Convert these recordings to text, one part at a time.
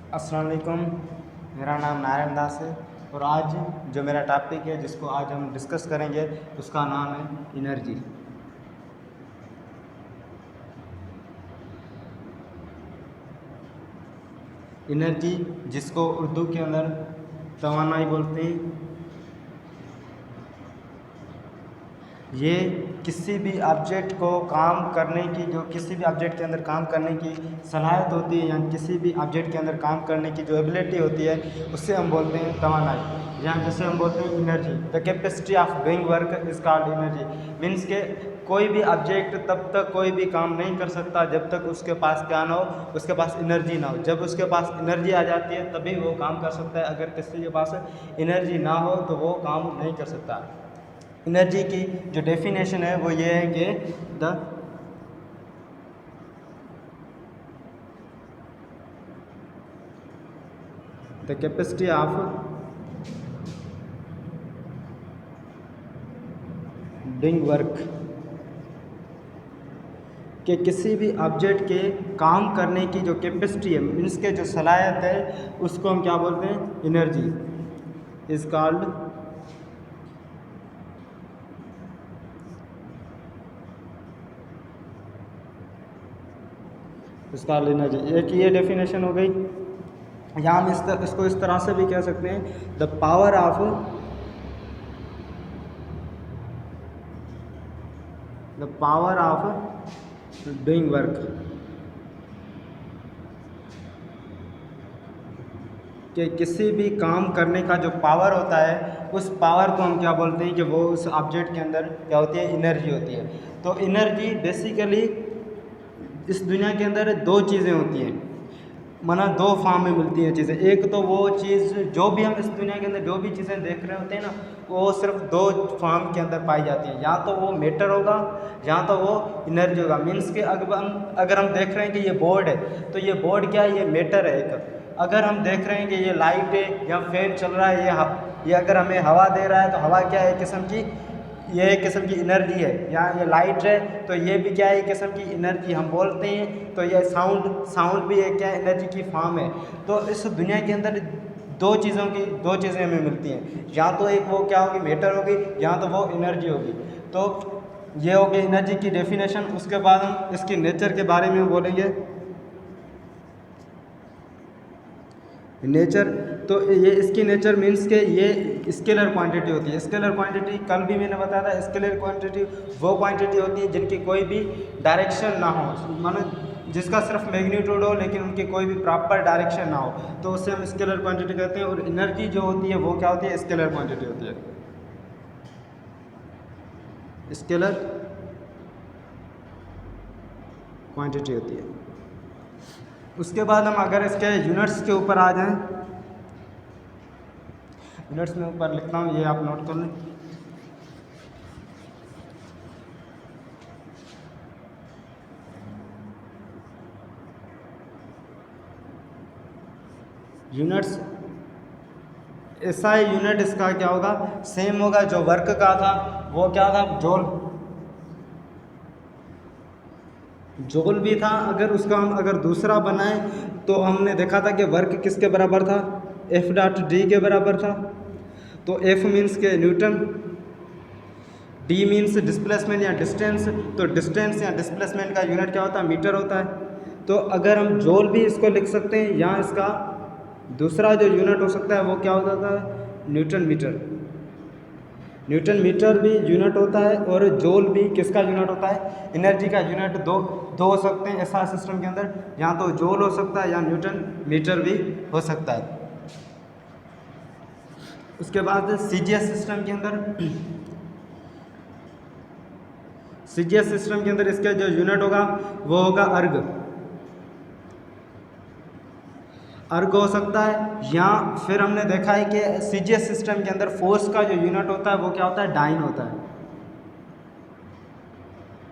अस्सलाम वालेकुम। मेरा नाम नारायण दास है और आज जो मेरा टॉपिक है जिसको आज हम डिस्कस करेंगे उसका नाम है एनर्जी। एनर्जी जिसको उर्दू के अंदर तवानाई बोलते हैं, ये किसी भी ऑब्जेक्ट को काम करने की किसी भी ऑब्जेक्ट के अंदर काम करने की सलाहियत होती है या किसी भी ऑब्जेक्ट के अंदर काम करने की जो एबिलिटी होती है उससे हम बोलते हैं तवानाई, या जैसे हम बोलते हैं energy. The capacity of doing work is called energy. Means के कोई भी ऑब्जेक्ट तब तक कोई भी काम नहीं कर सकता जब तक उसके पास क्या ना हो, उसके पास एनर्जी ना हो। जब उसके पास एनर्जी आ जाती है तभी वो काम कर सकता है। अगर किसी के पास एनर्जी ना हो तो वो काम नहीं कर सकता। एनर्जी की जो डेफिनेशन है वो ये है कि the capacity of doing work, कि किसी भी ऑब्जेक्ट के काम करने की जो कैपेसिटी है, मीन्स के जो सलाहियत है, उसको हम क्या बोलते हैं, एनर्जी इज कॉल्ड इसका एनर्जी। एक ये डेफिनेशन हो गई। या हम इसको इस तरह से भी कह सकते हैं, the power of doing work, कि किसी भी काम करने का जो पावर होता है उस पावर को हम क्या बोलते हैं कि वो उस ऑब्जेक्ट के अंदर क्या होती है, एनर्जी होती है। तो एनर्जी बेसिकली इस दुनिया के अंदर दो चीज़ें होती हैं, माना दो फॉर्म में मिलती हैं चीज़ें। एक तो वो चीज़ जो भी हम इस दुनिया के अंदर जो भी चीज़ें देख रहे होते हैं ना, वो सिर्फ दो फॉर्म के अंदर पाई जाती हैं, या तो वो मैटर होगा या तो वो एनर्जी होगा। मीन्स के अगर हम देख रहे हैं कि ये बोर्ड है तो ये बोर्ड क्या है, ये मैटर है एक। अगर हम देख रहे हैं कि ये लाइट है या फैन चल रहा है, ये अगर हमें हवा दे रहा है तो हवा क्या है, एक किस्म की, ये एक किस्म की एनर्जी है। या ये लाइट है तो ये भी क्या है, एक किस्म की एनर्जी हम बोलते हैं। तो ये साउंड भी एक क्या एनर्जी की फॉर्म है। तो इस दुनिया के अंदर दो चीज़ें हमें मिलती हैं, या तो एक वो क्या होगी, मैटर होगी, या तो वो एनर्जी होगी। तो ये होगी एनर्जी की डेफिनेशन। उसके बाद हम इसकी नेचर के बारे में बोलेंगे। नेचर, तो ये इसकी नेचर मीन्स के ये स्केलर क्वांटिटी होती है। स्केलर क्वांटिटी कल भी मैंने बताया था, स्केलर क्वांटिटी वो क्वांटिटी होती है जिनकी कोई भी डायरेक्शन ना हो, मानो जिसका सिर्फ मैग्नीट्यूड हो लेकिन उनकी कोई भी प्रॉपर डायरेक्शन ना हो, तो उससे हम स्केलर क्वांटिटी कहते हैं। और एनर्जी जो होती है वो क्या होती है, स्केलर क्वांटिटी होती है, स्केलर क्वांटिटी होती है। उसके बाद हम अगर इसके यूनिट्स के ऊपर आ जाएं, यूनिट्स में ऊपर लिखता हूँ, ये आप नोट कर लें। यूनिट्स SI यूनिट इसका क्या होगा, सेम होगा जो वर्क का था, वो क्या था, जूल भी था। अगर उसका हम अगर दूसरा बनाएं तो हमने देखा था कि वर्क किसके बराबर था, F.D के बराबर था। तो F मीन्स के न्यूटन, D मीन्स डिस्प्लेसमेंट या डिस्टेंस, तो डिस्टेंस या डिस्प्लेसमेंट का यूनिट क्या होता है, मीटर होता है। तो अगर हम जूल भी इसको लिख सकते हैं, या इसका दूसरा जो यूनिट हो सकता है वो क्या हो जाता है, न्यूटन मीटर। न्यूटन मीटर भी यूनिट होता है और जूल भी किसका यूनिट होता है, एनर्जी का यूनिट। दो हो सकते हैं ऐसा सिस्टम के अंदर, या तो जूल हो सकता है या न्यूटन मीटर भी हो सकता है। उसके बाद CGS सिस्टम के अंदर, CGS सिस्टम के अंदर इसका जो यूनिट होगा वो होगा अर्ग हो सकता है। या फिर हमने देखा है कि CGS सिस्टम के अंदर फोर्स का जो यूनिट होता है वो क्या होता है, डाइन होता है,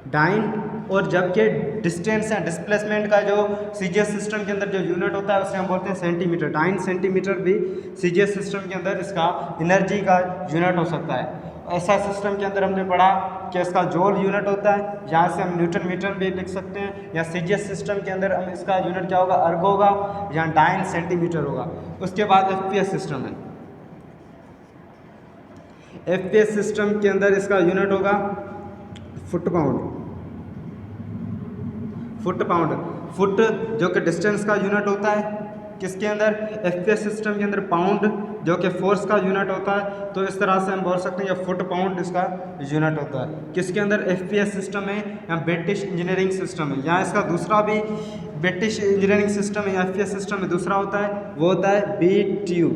डाइन। और जबकि डिस्टेंस या डिस्प्लेसमेंट का जो CGS सिस्टम के अंदर जो यूनिट होता है उसे हम बोलते हैं सेंटीमीटर। डाइन सेंटीमीटर भी CGS सिस्टम के अंदर इसका एनर्जी का यूनिट हो सकता है। ऐसा सिस्टम के अंदर हमने पढ़ा कि इसका जूल यूनिट होता है, यहाँ से हम न्यूटन मीटर भी लिख सकते हैं, या सीजीएस सिस्टम के अंदर हम इसका यूनिट क्या होगा, अर्ग होगा, या डाइन सेंटीमीटर होगा। उसके बाद एफपीएस सिस्टम है, एफपीएस सिस्टम के अंदर इसका यूनिट होगा foot pound, foot pound, foot जो कि डिस्टेंस का यूनिट होता है किसके अंदर, एफपीएस सिस्टम के अंदर, पाउंड जो कि फोर्स का यूनिट होता है। तो इस तरह से हम बोल सकते हैं कि फुट पाउंड इसका यूनिट होता है किसके अंदर, एफपीएस सिस्टम है या ब्रिटिश इंजीनियरिंग सिस्टम है। यहाँ इसका दूसरा भी ब्रिटिश इंजीनियरिंग सिस्टम है या एफपीएस सिस्टम में दूसरा होता है, वो होता है बीटीयू,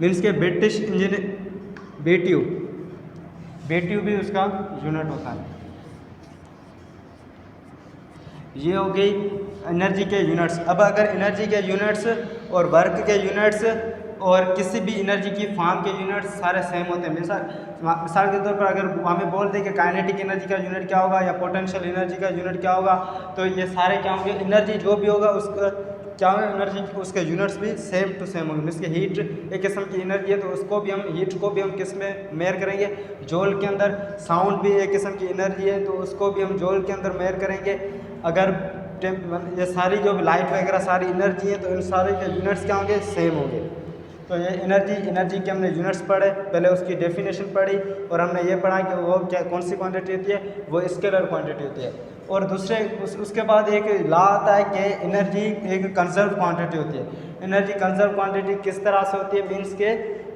मीन्स के ब्रिटिश इंजीनियर, बीटीयू, बीटीयू भी उसका यूनिट होता है। ये हो गई एनर्जी के यूनिट्स। अब अगर एनर्जी के यूनिट्स और वर्क के यूनिट्स और किसी भी एनर्जी की फॉर्म के यूनिट्स सारे सेम होते हैं, मिसाल के तौर पर अगर हमें बोल दें कि काइनेटिक एनर्जी का यूनिट क्या होगा या पोटेंशियल एनर्जी का यूनिट क्या होगा, तो ये सारे क्या होंगे, एनर्जी जो भी होगा उसका क्या होगा, एनर्जी उसके यूनिट्स भी सेम टू सेम होंगे। मीन्स की हीट एक किस्म की एनर्जी है तो उसको भी हम, हीट को भी हम किस में मेयर करेंगे, जूल के अंदर। साउंड भी एक किस्म की एनर्जी है तो उसको भी हम जूल के अंदर मेयर करेंगे। अगर ये सारी जो लाइट वगैरह सारी एनर्जी है तो इन सारे के यूनिट्स क्या होंगे, सेम होंगे। तो ये एनर्जी के हमने यूनिट्स पढ़े, पहले उसकी डेफिनेशन पढ़ी और हमने ये पढ़ा कि वो क्या कौन सी क्वांटिटी होती है, वो स्केलर क्वांटिटी होती है। और दूसरे उसके बाद एक लॉ आता है कि एनर्जी एक कंजर्व क्वांटिटी होती है। एनर्जी कंजर्व क्वांटिटी किस तरह से होती है, मीन्स के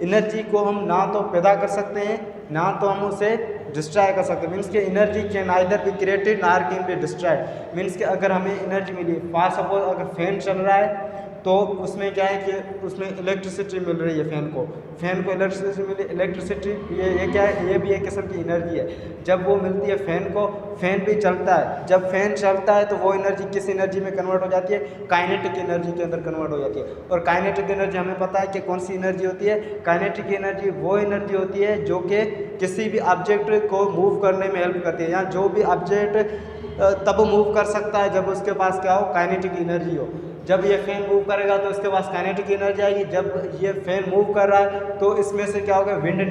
एनर्जी को हम ना तो पैदा कर सकते हैं ना तो हम उसे डिस्ट्रॉय कर सकते हैं। मीन्स के energy can either be created नार कैन बी डिस्ट्रॉयड। मीन्स के अगर हमें एनर्जी मिली, फॉर सपोज अगर फैन चल रहा है तो उसमें क्या है कि उसमें इलेक्ट्रिसिटी मिल रही है, फैन को इलेक्ट्रिसिटी मिली, इलेक्ट्रिसिटी ये क्या है, ये भी एक किस्म की एनर्जी है। जब वो मिलती है फैन को, फैन भी चलता है, जब फैन चलता है तो वो एनर्जी किस एनर्जी में कन्वर्ट हो जाती है, काइनेटिक एनर्जी के अंदर कन्वर्ट हो जाती है। और काइनेटिक एनर्जी हमें पता है कि कौन सी एनर्जी होती है, काइनेटिक एनर्जी वो एनर्जी होती है जो कि किसी भी ऑब्जेक्ट को मूव करने में हेल्प करती है, या जो भी ऑब्जेक्ट तब मूव कर सकता है जब उसके पास क्या हो, काइनेटिक एनर्जी हो। जब ये फैन मूव करेगा तो उसके पास काइनेटिक एनर्जी आएगी। जब ये फैन मूव कर रहा है तो इसमें से क्या होगा, विंड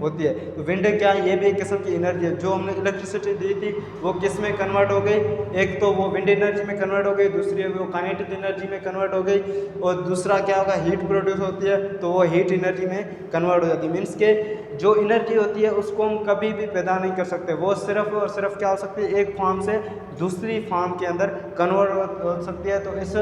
होती है। तो विंड क्या है, ये भी एक किस्म की एनर्जी है। जो हमने इलेक्ट्रिसिटी दी थी वो किस में कन्वर्ट हो गई, एक तो वो विंड एनर्जी में कन्वर्ट हो गई, दूसरी वो काइनेटिक एनर्जी में कन्वर्ट हो गई, और दूसरा क्या होगा, हीट प्रोड्यूस होती है तो वो हीट एनर्जी में कन्वर्ट हो जाती है। मीन्स के जो एनर्जी होती है उसको हम कभी भी पैदा नहीं कर सकते, वो सिर्फ और सिर्फ क्या हो सकती है, एक फॉर्म से दूसरी फॉर्म के अंदर कन्वर्ट हो सकती है। तो इस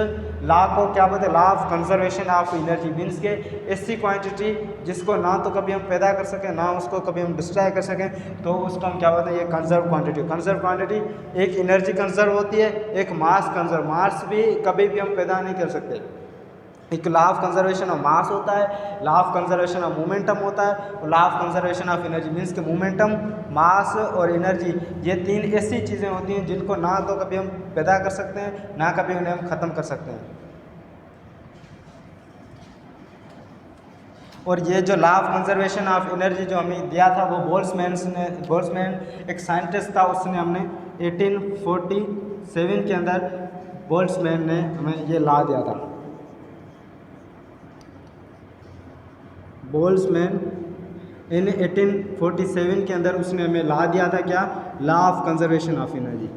लॉ को क्या बोलते हैं, law of conservation of energy. Means के ऐसी क्वांटिटी जिसको ना तो कभी हम पैदा कर सकें ना उसको कभी हम डिस्ट्रॉय कर सकें, तो उसको हम क्या बोलते हैं, ये कंजर्व क्वांटिटी। कंजर्व क्वांटिटी एक एनर्जी कंजर्व होती है, एक मास कंजर्व, मास भी कभी भी हम पैदा नहीं कर सकते। एक law of conservation of mass होता है, law of conservation of momentum होता है, और law of conservation of energy. Means के मोमेंटम, मास और एनर्जी ये तीन ऐसी चीज़ें होती हैं जिनको ना तो कभी हम पैदा कर सकते हैं ना कभी उन्हें हम ख़त्म कर सकते हैं। और ये जो law of conservation of energy जो हमें दिया था वो बोल्ट्जमैन एक साइंटिस्ट था, उसने हमने 1847 के अंदर बोल्ट्जमैन ने हमें ये लॉ दिया था। बोल्ट्जमैन इन 1847 के अंदर उसने हमें लॉ दिया था, क्या, law of conservation of energy.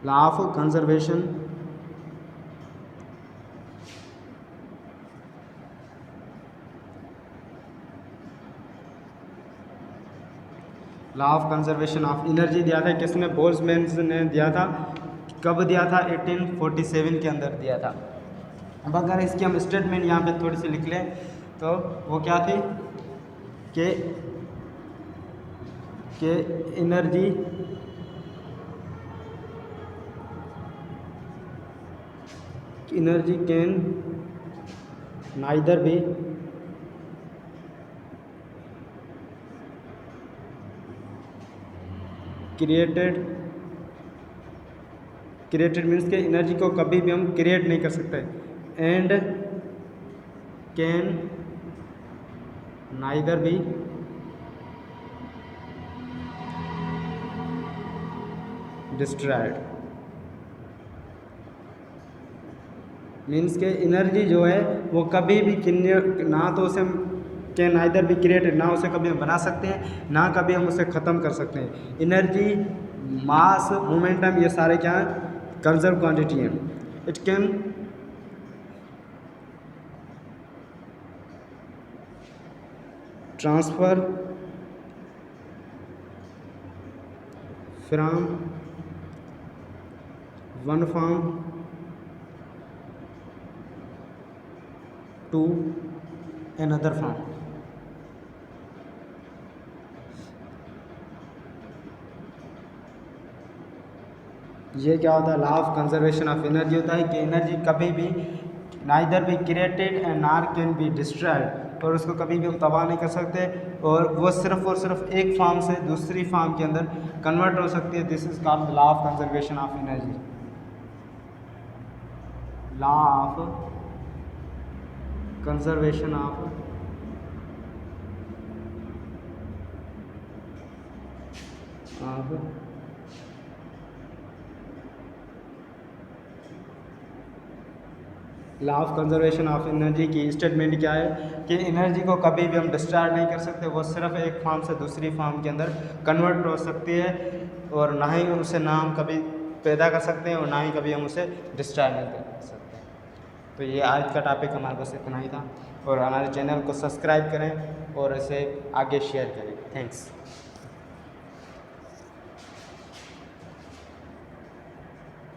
Law of conservation law of conservation of energy दिया था, किसने, बोल्ट्जमैन ने दिया था। कब दिया था, 1847 के अंदर दिया था। अब अगर इसकी हम स्टेटमेंट यहाँ पे थोड़ी सी लिख लें तो वो क्या थी कि energy can neither be created means के एनर्जी को कभी भी हम क्रिएट नहीं कर सकते, and can neither be destroyed. Means के एनर्जी जो है वो कभी भी ना तो उसे कैन आइदर भी क्रिएटेड, ना उसे कभी हम बना सकते हैं ना कभी हम उसे ख़त्म कर सकते हैं। एनर्जी, मास, मोमेंटम, ये सारे क्या हैं, कंजर्व क्वांटिटी हैं। It can transfer from one form to another form। ये क्या होता है, law of conservation of energy होता है कि एनर्जी कभी भी neither be created and nor can be destroyed, और उसको कभी भी हम तबाह नहीं कर सकते, और वो सिर्फ और सिर्फ एक फॉर्म से दूसरी फॉर्म के अंदर कन्वर्ट हो सकती है। This is called law of conservation of energy. Law of conservation of law of conservation of energy की स्टेटमेंट क्या है कि एनर्जी को कभी भी हम डिस्ट्रॉय नहीं कर सकते, वो सिर्फ एक फॉर्म से दूसरी फॉर्म के अंदर कन्वर्ट हो सकती है, और ना ही उसे ना हम कभी पैदा कर सकते हैं और ना ही कभी हम उसे डिस्ट्रॉय नहीं कर सकते। तो ये आज का टॉपिक हमारे पास इतना ही था, और हमारे चैनल को सब्सक्राइब करें और इसे आगे शेयर करें। थैंक्स।